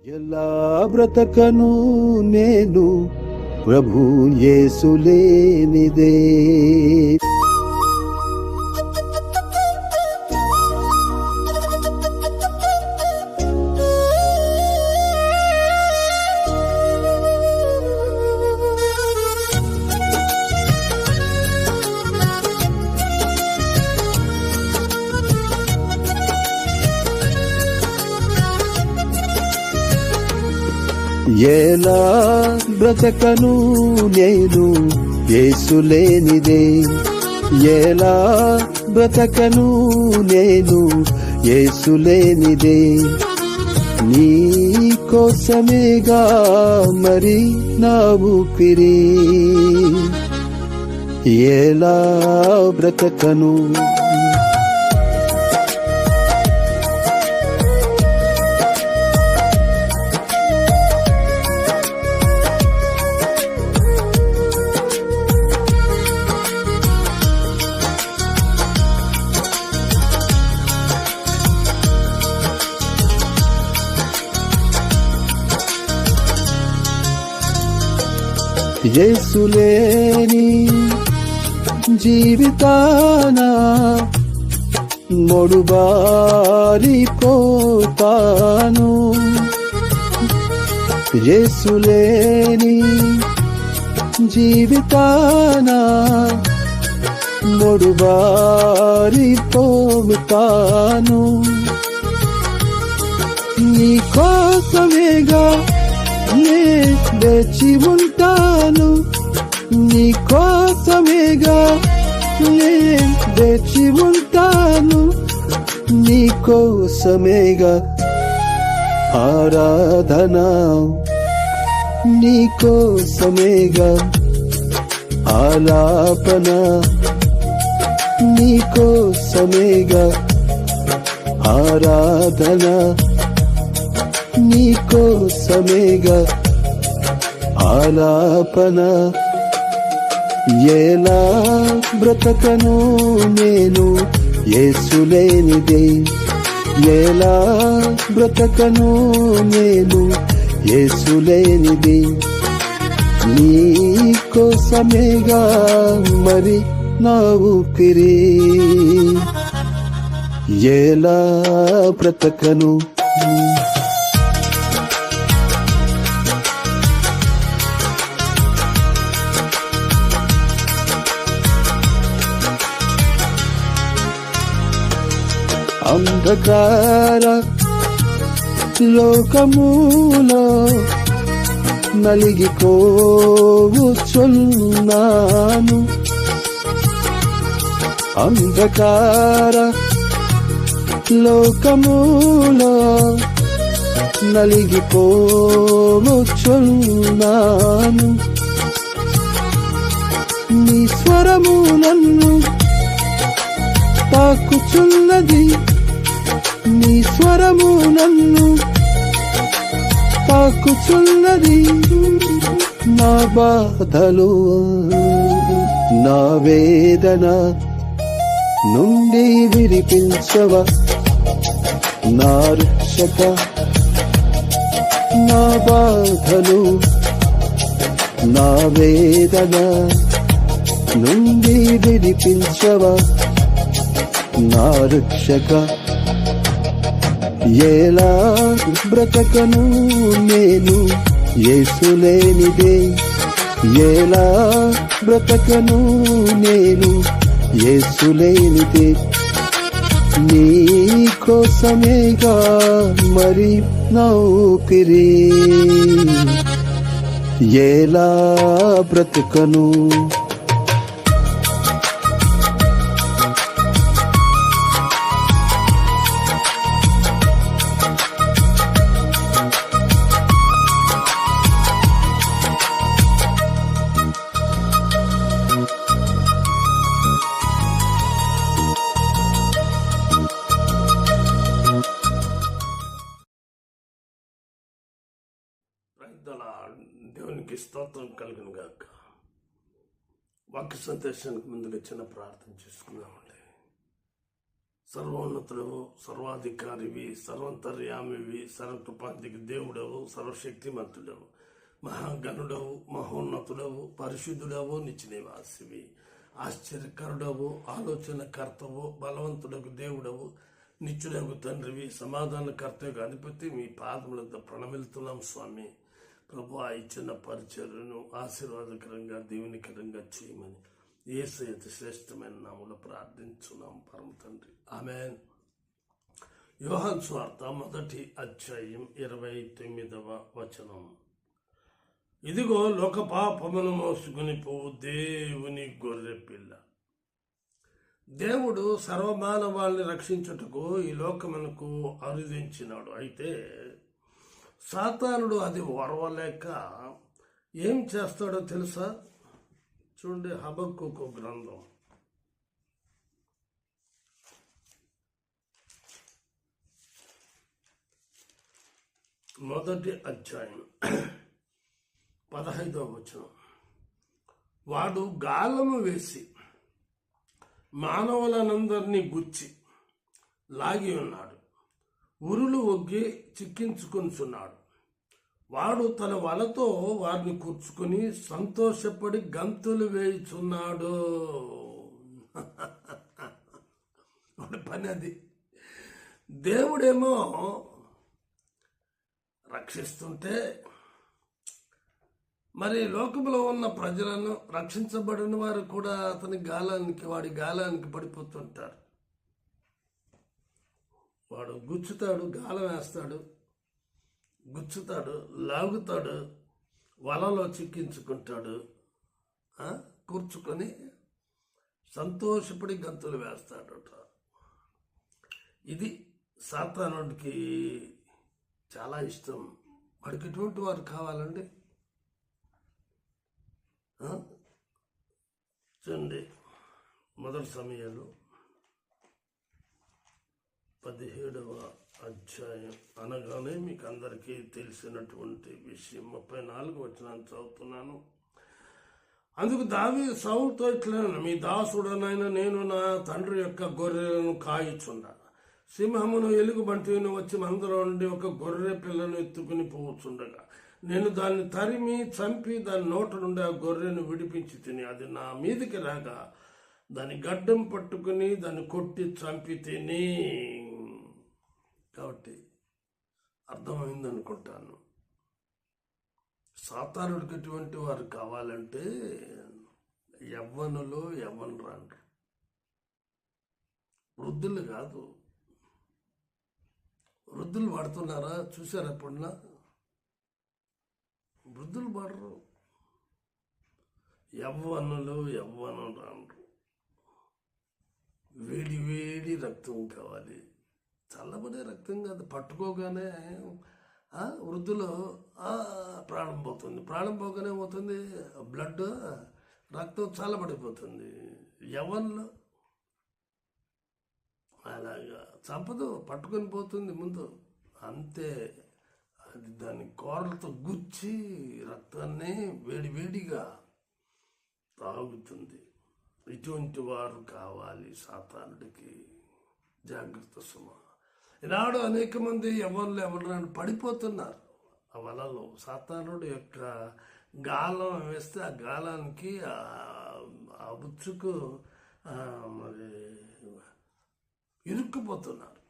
ఎలా బ్రతకను నేను ప్రభు యేసు లేనిదే. ఎలా బ్రతకను నేను యేసు లేనిదే. ఎలా బ్రతకను నేను యేసు లేనిదే. నీ కోసమేగా మరి నా ఊపిరి. ఎలా బ్రతకను యేసు లేని జీవితాన మొడుబారిపోతాను. యేసు లేని జీవితాన మొడుబారిపోతాను. నీ కోసమేగా నే వేచి ఉంటాను. నీ కోసమేగా నే వేచి ఉంటాను. నీ కోసమేగా ఆరాధన. నీ కోసమేగా ఆలాపన. నీ కోసమేగా ఆరాధన. నీ కోసమేగా ఆలాపన. ఎలా బ్రతకను నేను యేసు లేనిదే. ఎలా బ్రతకను నేను యేసు లేనిదే. నీ కోసమేగా మరి నా ఊపిరి. ఎలా బ్రతకను అంధకార లోకములో నలిగిపోవచ్చున్నాను. అంధకార లోకములో నలిగిపోవచ్చున్నాను. నీ స్వరము నన్ను తాకుచున్నది. నీ స్వరము నన్ను తాకుచున్నది. నా బాధలు నా వేదన నుండి విడిపించవా నా రక్షక. నా బాధలు నా వేదన నుండి విడిపించవా నా రక్షక. ఎలా బ్రతకను నేను యేసు లేనిదే. ఎలా బ్రతకను నేను యేసు లేనిదే. నీ కోసమేగా మరి నా ఊపిరి. ఎలా బ్రతకను దేవునికి స్తోత్రం కలుగును గాక. వాక్య సందేశానికి ముందుగా చిన్న ప్రార్థన చేసుకున్నామండి. సర్వోన్నతుడవు, సర్వాధికారివి, సర్వంతర్యామివి, సర్వకృపాంతికి దేవుడవు, సర్వశక్తిమంతుడవు, మహాగణుడవు, మహోన్నతుడవు, పరిశుద్ధుడవు, నిత్యనివాసివి, ఆశ్చర్యకరుడవు, ఆలోచనకర్తవు, బలవంతుడకు దేవుడవు, నిత్యుడకు తండ్రివి, సమాధానకర్తకు అధిపతి, మీ పాదములతో ప్రణమిలుతున్నాం స్వామి. ప్రభు ఇచ్చిన పరిచర్యను ఆశీర్వాదకరంగా దీవెనికరంగా చేయమని యేసయ్య అతి శ్రేష్టమైన నామములో ప్రార్థించున్నాం పరమ తండ్రి, ఆమేన్. యోహాను సువార్త 1వ అధ్యాయం 29వ వచనం. ఇదిగో లోక పాపమును మోసుకుని పోవు దేవుని గొర్రె పిల్ల. దేవుడు సర్వమానవాళ్ళని రక్షించుటకు ఈ లోకమునకు అనుదించినాడు. అయితే సాతానుడు అది ఓర్వలేక ఏం చేస్తాడో తెలుసా? చూడండి, హబక్కూకు గ్రంథం 1వ అధ్యాయం 15వ వచనం. వాడు గాలము వేసి మానవులనందరినీ గుచ్చి లాగి ఉన్నాడు, ఉరులు ఒగ్గి చిక్కించుకొనుచున్నాడు. వాడు తన వలతో వారిని కూర్చుకుని సంతోషపడి గంతులు వేయుచున్నాడు. వాడి పని అది. దేవుడేమో రక్షిస్తుంటే మరి లోకంలో ఉన్న ప్రజలను, రక్షించబడిన వారు కూడా వాడి గాలానికి పడిపోతుంటారు. వాడు గుచ్చుతాడు, గాలం వేస్తాడు, గుచ్చుతాడు, లాగుతాడు, వలలో చిక్కించుకుంటాడు, కూర్చుకొని సంతోషపడి గంతులు వేస్తాడట. ఇది సాతానుడికి చాలా ఇష్టం. వాడికి ఎటువంటి వారు కావాలండి? చూడండి, 1 సమూయేలు 17వ అధ్యాయం అనగానే మీకు అందరికీ తెలిసినటువంటి విషయం. 34వ వచనాన్ని చదువుతున్నాను. అందుకు దావీదు సౌలుతో ఇట్లా, మీ దాసుడనైన నేను నా తండ్రి యొక్క గొర్రెలను కాయిచుండా, సింహమును ఎలుగుబంటిని వచ్చి మందలో నుండి ఒక గొర్రె పిల్లను ఎత్తుకుని పోవచ్చుండగా నేను దాన్ని తరిమి చంపి దాని నోట నుండి ఆ గొర్రెను విడిపించి తిని, అది నా మీదికి రాగా దాని గడ్డం పట్టుకుని దాన్ని కొట్టి చంపి తిని. కాబట్టి అర్థమైంది అనుకుంటాను. సాతానుడికి ఎటువంటి వారు కావాలంటే యవ్వనులు, యవ్వనురాండ్రు, వృద్ధులు కాదు. వృద్ధులు వాడుతున్నారా? చూసారా ఎప్పుడన్నా? వృద్ధులు పడరు. యవ్వనులు, యవ్వనురాండ్రు. వేడి వేడి రక్తం కావాలి, చల్లబడే రక్తం కాదు. పట్టుకోగానే వృద్ధులు ప్రాణం పోతుంది, ప్రాణం పోగానే పోతుంది బ్లడ్, రక్తం చల్లబడిపోతుంది. యవ్వనులు అలాగా చంపదు, పట్టుకొని పోతుంది ముందు, అంతే. అది దాని కూరలతో గుచ్చి రక్తాన్ని వేడివేడిగా తాగుతుంది. ఇటువంటి వారు కావాలి సాతానుడికి. జాగ్రత్త సుమ. ఈనాడు అనేక మంది ఎవరు పడిపోతున్నారు ఆ వలలో. సాతానుడు యొక్క గాలం వేస్తే ఆ గాలానికి ఆ ఉచ్చుకు మరి ఇరుక్కుపోతున్నారు.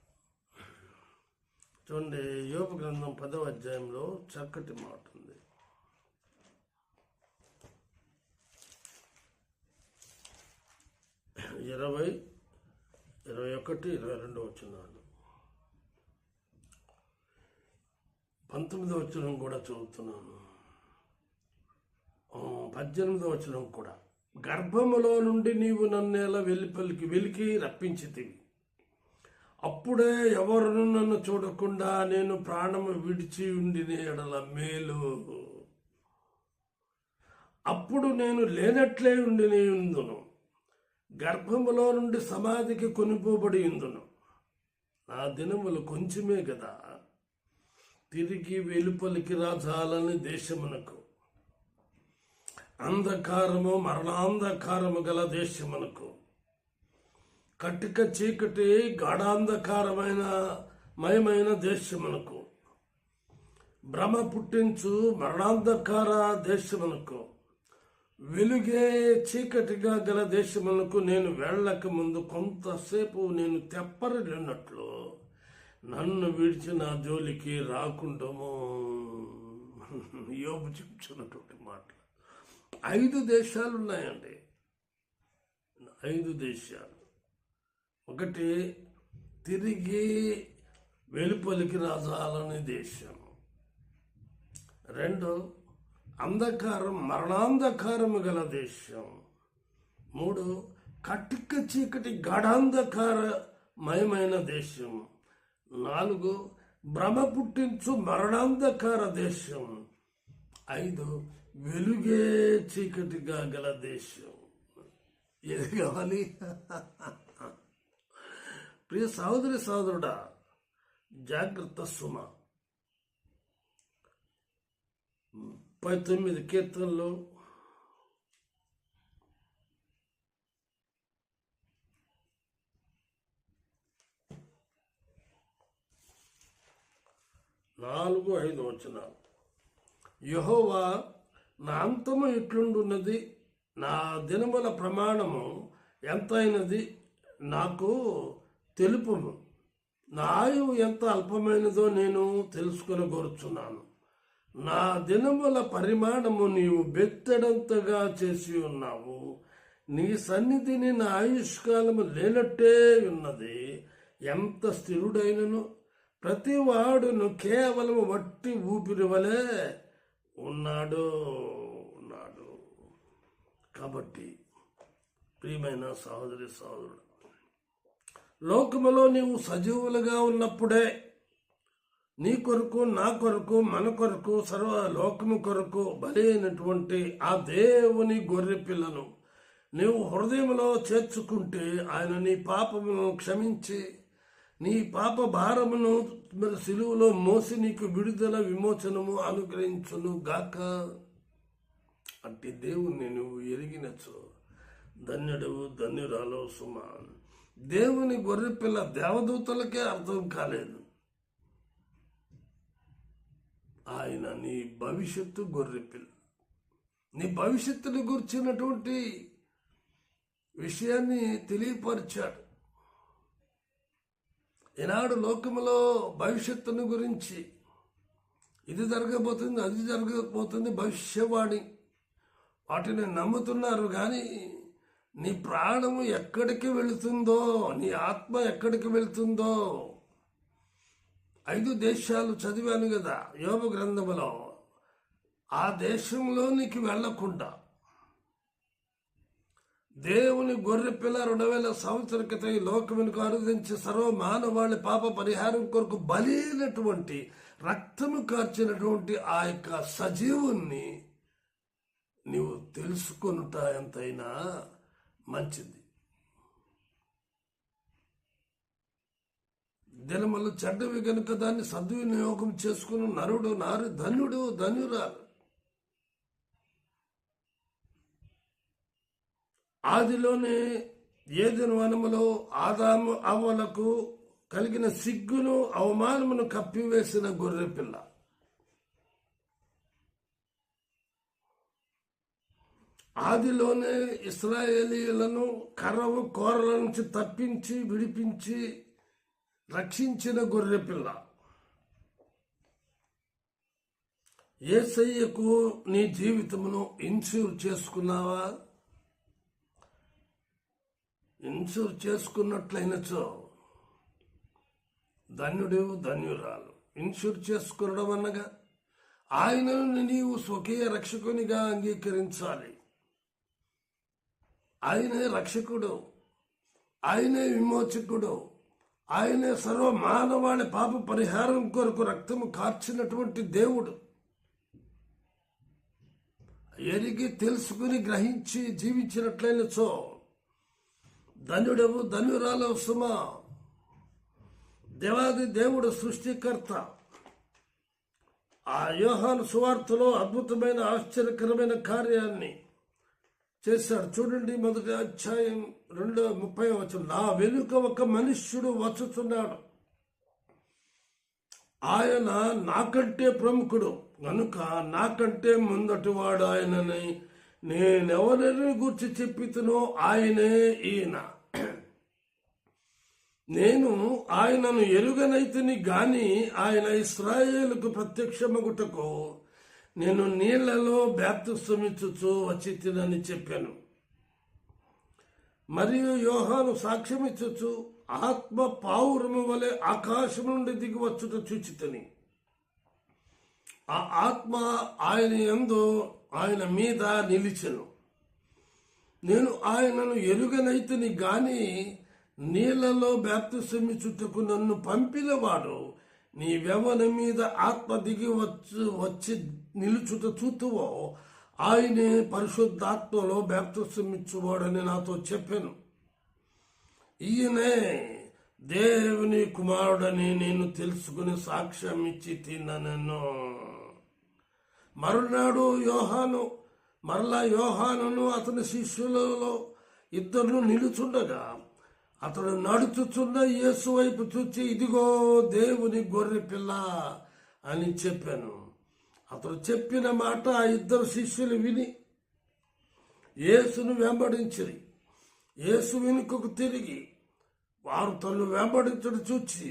చూడండి, యోబు గ్రంథం 10వ అధ్యాయంలో చక్కటి మాట ఉంది. 20, 21, 22 వచనాలు. 19వ వచనం కూడా చదువుతున్నాను. 18వ వచనం కూడా. గర్భములో నుండి నీవు నన్నేలా వెలికి రప్పించితివి, అప్పుడే ఎవరును నన్ను చూడకుండా నేను ప్రాణము విడిచి ఉండిన ఎడల మేలు. అప్పుడు నేను లేనట్లే ఉండిన ఉందును, గర్భములో నుండి సమాధికి కొనిపోబడి ఉందును. నా దినములు కొంచెమే కదా, తిరిగి వెలుపలికి రాజాలని దేశమునకు, అంధకారము మరణాంధకారము గల దేశమునకు కటిక చీకటి గాఢాంధకారమైన మయమైన దేశమునకు, భ్రమ పుట్టించు మరణాంధకార దేశమునకు, వెలుగే చీకటిగా గల దేశమునకు నేను వెళ్ళక ముందు కొంతసేపు నేను తెప్పరిల్లినట్లు నన్ను విడిచి నా జోలికి రాకుండాము. యోబు చెప్తున్నటువంటి మాటలు. 5 దేశాలు ఉన్నాయండి, 5 దేశాలు. ఒకటి తిరిగి వెలుపలికి రాజాలని దేశం. 2 అంధకారం మరణాంధకారము గల దేశం. 3 కటిక చీకటి గాఢాంధకారమయమైన దేశం. 4 భ్రమ పుట్టించు మరణాంధకార దేశం. 5 వెలుగే చీకటిగా గల దేశం. ఏది కావాలి? ప్రియ సహోదరి సహోదరుడా, జాగ్రత్త సుమ. 19 కీర్తనలు 4-5 వచనాలు. యెహోవా, నా అంతము ఇట్లుండున్నది, నా దినముల ప్రమాణము ఎంతైనది నాకు తెలుపుము. నా ఆయువు ఎంత అల్పమైనదో నేను తెలుసుకొనగోరుచున్నాను. నా దినముల పరిమాణము నీవు బెత్తడంతగా చేసి ఉన్నావు. నీ సన్నిధిని నా ఆయుష్కాలము లేనట్టే ఉన్నది. ఎంత స్థిరుడైనను ప్రతివాడును కేవలం వట్టి ఊపిరి వలె ఉన్నాడు. కాబట్టి ప్రియమైన సహోదరి సహోదరుడు, లోకములో నీవు సజీవులుగా ఉన్నప్పుడే నీ కొరకు, నా కొరకు, మన కొరకు, సర్వ లోకము కొరకు బలి అయినటువంటి ఆ దేవుని గొర్రె పిల్లను నీవు హృదయంలో చేర్చుకుంటే ఆయన నీ పాపమును క్షమించి నీ పాప భారమును సిలువలో మోసి నీకు విడుదల విమోచనము అనుగ్రహించును గాక. అట్టి దేవుణ్ణి నువ్వు ఎరిగినచో ధన్యుడవు, ధన్యురాలో సుమా. దేవుని గొర్రెపిల్ల దేవదూతలకే అర్థం కాలేదు. ఆయన నీ భవిష్యత్తు గొర్రెపిల్ల. నీ భవిష్యత్తుని గురించినటువంటి విషయాన్ని తెలియపరిచాడు. ఈనాడు లోకములో భవిష్యత్తుని గురించి ఇది జరగబోతుంది, అది జరగబోతుంది, భవిష్యవాణి వాటిని నమ్ముతున్నారు. కానీ నీ ప్రాణము ఎక్కడికి వెళుతుందో, నీ ఆత్మ ఎక్కడికి వెళుతుందో. 5 దేశాలు చదివాను కదా యోబు గ్రంథములో. ఆ దేశంలోనికి వెళ్లకుండా దేవుని గొర్రె పిల్ల 2000 సంవత్సరాల క్రితం ఈ లోకమునకు అనుదించి సర్వ మానవాళి పాప పరిహారం కొరకు బలైనటువంటి రక్తము కార్చినటువంటి ఆ యొక్క సజీవుణ్ణి నీవు తెలుసుకొనుట ఎంతైనా మంచిది. దినములు చెడ్డవి గనుక దాన్ని సద్వినియోగం చేసుకుని నరుడు నారు ధన్యుడు, ధన్యురాలు. ఆదిలోనే ఏదెను వనములో ఆదాము అవ్వలకు కలిగిన సిగ్గును అవమానమును కప్పివేసిన గొర్రెపిల్ల. ఆదిలోనే ఇశ్రాయేలీయులను కర్రవు కోరల నుంచి తప్పించి విడిపించి రక్షించిన గొర్రెపిల్ల. యేసయ్యకు నీ జీవితమును ఇన్సూర్ చేసుకున్నావా? ఇన్సూర్ చేసుకున్నట్లయినచో ధన్యుడు, ధన్యురాలు. ఇన్సూర్ చేసుకోవడం అనగా ఆయనను నీవు స్వకీయ రక్షకునిగా అంగీకరించాలి. ఆయనే రక్షకుడు, ఆయనే విమోచకుడు, ఆయనే సర్వ మానవాళి పాప పరిహారం కొరకు రక్తము కార్చినటువంటి దేవుడు. ఎరిగి తెలుసుకుని గ్రహించి జీవించినట్లయినచో ధన్యుడవు, ధన్యురాలవు సుమా. దేవాది దేవుడు సృష్టికర్త. ఆ యోహాను సువార్తలో అద్భుతమైన ఆశ్చర్యకరమైన కార్యాన్ని చేశాడు. చూడండి, 1వ అధ్యాయం 2:30 వచనం. నా వెనుక ఒక మనుష్యుడు వచ్చుతున్నాడు, ఆయన నాకంటే ప్రముఖుడు కనుక నాకంటే ముందటివాడు ఆయనని, నేనెవరిని గురించి చెప్పితునో ఆయనే ఈయన. నేను ఆయనను ఎరుగనైతిని గాని ఆయన ఇశ్రాయేలుకు ప్రత్యక్షమగుటకు నేను నీళ్లలో బాప్తిసమిచ్చుచు వచ్చి తినని చెప్పాను. మరియు యోహాను సాక్ష్యమిచ్చుచు ఆత్మ పావురము వలె ఆకాశం నుండి దిగి వచ్చుట చూచితిని. ఆ ఆత్మ ఆయన యందు ఆయన మీద నిలిచెను. నేను ఆయనను ఎరుగనైతిని గాని నీళ్లలో బాప్తిసమిచ్చుటకు నన్ను పంపినవాడు నీవెవరి మీద ఆత్మ దిగి వచ్చి నిలుచుట చూతువో ఆయనే పరిశుద్ధాత్మలో బాప్తిసమిచ్చువాడని నాతో చెప్పాను. ఈయనే దేవుని కుమారుడని నేను తెలుసుకుని సాక్ష్యం ఇచ్చి తిన్నాను. మరలా యోహానును అతని శిష్యులలో ఇద్దరు నిలుచుండగా అతడు నడుచుచున్న యేసు వైపు చూచి, ఇదిగో దేవుని గొర్రె పిల్ల అని చెప్పాను. అతడు చెప్పిన మాట ఆ ఇద్దరు శిష్యులు విని యేసును వెంబడించిరి. యేసు వెనుకకు తిరిగి వారు తను వెంబడించడం చూచి,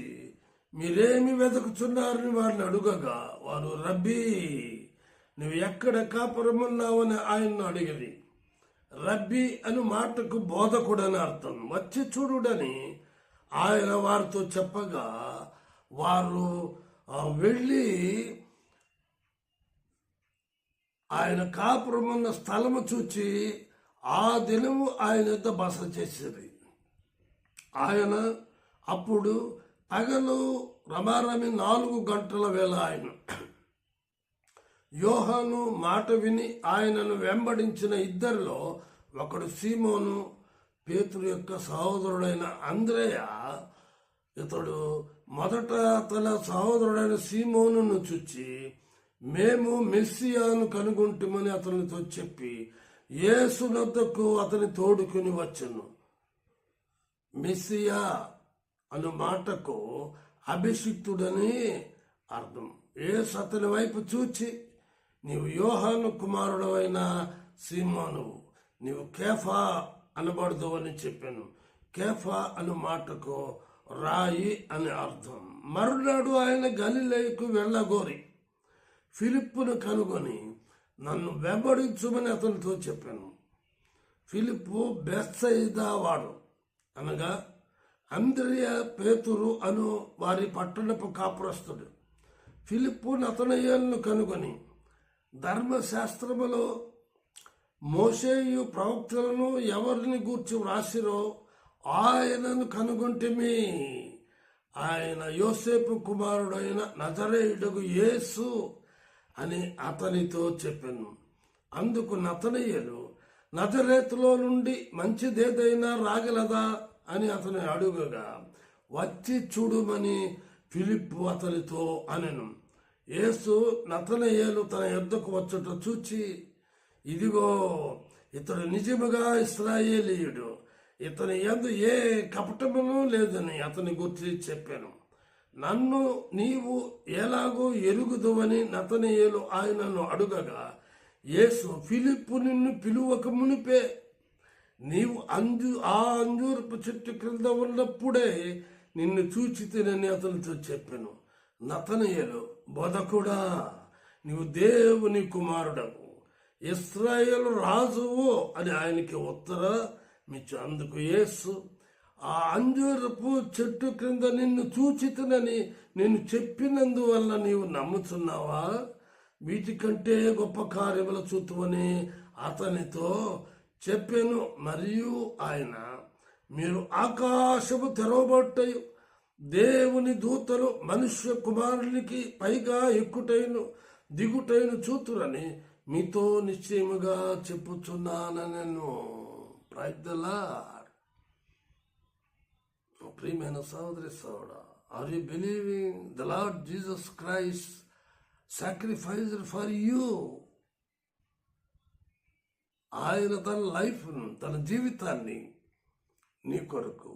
మీరేమి వెతుకుతున్నారని వారిని అడుగగా వారు, రబ్బీ నువ్వు ఎక్కడ కాపురమున్నావని ఆయన్ను అడిగిరి. రబ్బీ అను మాటకు బోధకుడని అర్థం. వచ్చి చూడుడని ఆయన వారితో చెప్పగా వారు వెళ్ళి ఆయన కాపురమున్న స్థలము చూచి ఆ దినము ఆయన యొద్ద బస చేసేది. ఆయన అప్పుడు పగలు రమారమి 4 గంటల వేళ ఆయన యోహాను మాట విని ఆయనను వెంబడించిన ఇద్దరిలో ఒకడు సీమోను, పేతురు యొక్క సహోదరుడైన అంద్రేయ. ఇతడు మొదట తన సహోదరుడైన సీమోనును చూచి, మేము మెస్సియాను కనుగొంటుమని అతనితో చెప్పి యేసు వద్దకు అతని తోడుకుని వచ్చెను. మెస్సియా అను మాటకు అభిషిక్తుడని అర్థం. యేసు అతని వైపు చూచి, నీవు యోహాను కుమారుడు అయిన సీమోనువు, నీవు కేఫా అనబడదు అని చెప్పాను. కేఫా అను మాటకు రాయి అని అర్థం. మరునాడు ఆయన గలిలయకు వెళ్ళగోరి ఫిలిప్పును కనుగొని నన్ను వెంబడించుమని అతనితో చెప్పాను. ఫిలిప్పు బెత్సయిదా వాడు, అనగా అంద్రియ, పేతురు అను వారి పట్టణపు కాపురస్తుడు. ఫిలిప్పు నతనయేలును కనుగొని, ధర్మశాస్త్రములో మోషేయు ప్రవక్తలను ఎవరిని గూర్చి వ్రాసిరో ఆయనను కనుగొంటిమి. ఆయన యోసేపు కుమారుడైన నజరేయుడగు యేసు అని అతనితో చెప్పాను. అందుకు నతనయేలు, నజరేతులో నుండి మంచిదేదైనా రాగలదా అని అతని అడుగగా, వచ్చి చూడుమని ఫిలిప్పు అతనితో అనెను. యేసు నతనయేలు తన యొద్దకు వచ్చుట చూచి, ఇదిగో ఇతడు నిజముగా ఇశ్రాయేలీయుడు, ఇతని యందు ఏ కపటమును లేదని అతని గురించి చెప్పాను. నన్ను నీవు ఎలాగో ఎరుగుదువని నతనయేలు ఆయనను అడుగగా, యేసు, ఫిలిప్పు నిన్ను పిలువక మునిపే నీవు ఆ అంజూరపు చెట్టు క్రింద ఉన్నప్పుడే నిన్ను చూచి తినని అతనితో చెప్పాను. నతనయేలు, బోధకుడా, నీవు దేవుని కుమారుడవు, ఇశ్రాయేలు రాజువు అని ఆయనకి ఉత్తరమిచ్చు. అందుకు యేసు, ఆ అంజూరపు చెట్టు క్రింద నిన్ను చూచితనని నేను చెప్పినందువల్ల నీవు నమ్ముతున్నావా? వీటికంటే గొప్ప కార్యములు చూతువని అతనితో చెప్పాను. మరియు ఆయన, మీరు ఆకాశము తెరవబట్టయు దేవుని దూతలు మనుష్య కుమారునికి పైగా ఎక్కుటైను దిగుటైను చూతురని మీతో నిశ్చయముగా చెప్పుచున్నానను. Praise the lord. ప్రియమైన సహోదరి సహోదరా, are you believing the lord Jesus Christ sacrificed for you? ఆయన తన లైఫ్ను, తన జీవితాన్ని నీ కొరకు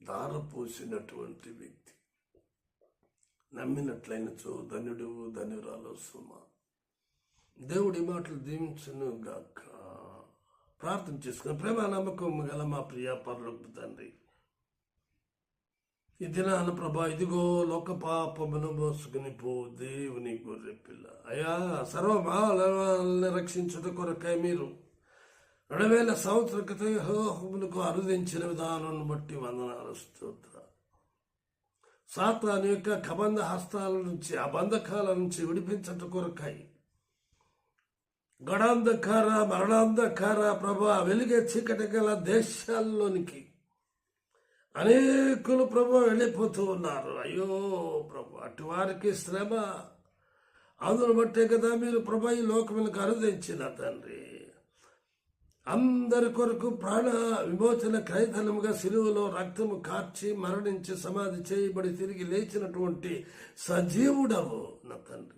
దారపోసినటువంటి వ్యక్తి. నమ్మినట్లయినచో ధన్యుడు ధన్యురాలు సుమ. దేవుడి మాటలు దీవించును గాక. ప్రార్థన చేసుకుని ప్రేమ నమ్మకం గల మా ప్రియ పరలోకపు తండ్రి, ఈ దినాన ప్రభా ఇదిగో లోక పాపమును మోసుకుని పో దేవుని గొర్రె పిల్ల. అయ్యా, సర్వమానవాళిని రక్షించుట కొరకై మీరు 2000 సంవత్సరాల క్రితం యెహోవాకు అరుదించిన విధానాన్ని బట్టి వందనాలు, స్తోత్ర. సాతాను యొక్క కబంధ హస్తాల నుంచి, ఆ బంధకాల నుంచి విడిపించట కొరకై గడాంధకార మరణాంధకార ప్రభా వెలిగే చీకటి గల దేశాల్లోనికి అనేకులు ప్రభు వెళ్ళిపోతూ ఉన్నారు. అయ్యో ప్రభు, అటు వారికి శ్రమ, అందును బట్టే కదా మీరు ప్రభు ఈ లోకములకు అరుదించిన తండ్రి. అందరి కొరకు ప్రాణ విమోచన క్రైతనముగా సిలువలో రక్తము కార్చి మరణించి సమాధి చేయబడి తిరిగి లేచినటువంటి సజీవుడవు నా తండ్రి.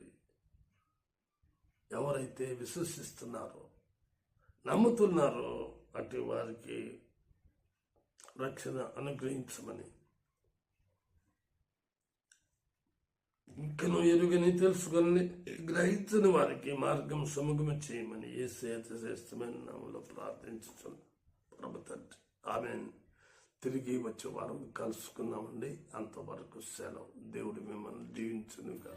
ఎవరైతే విశ్వసిస్తున్నారో, నమ్ముతున్నారో అటు వారికి రక్షణ అనుగ్రహించమని, ఇంకను ఎరుగని తెలుసుకొని గ్రహించని వారికి మార్గం సుముఖము చేయమని యేసు శ్రేష్టమైన నామములో ప్రార్థించుచున్నాను ప్రభు తండ్రి. ఆమేన్. తిరిగి వచ్చే వారం కలుసుకున్నామండి. అంతవరకు సెలవు. దేవుడు మిమ్మల్ని దీవించునుగా.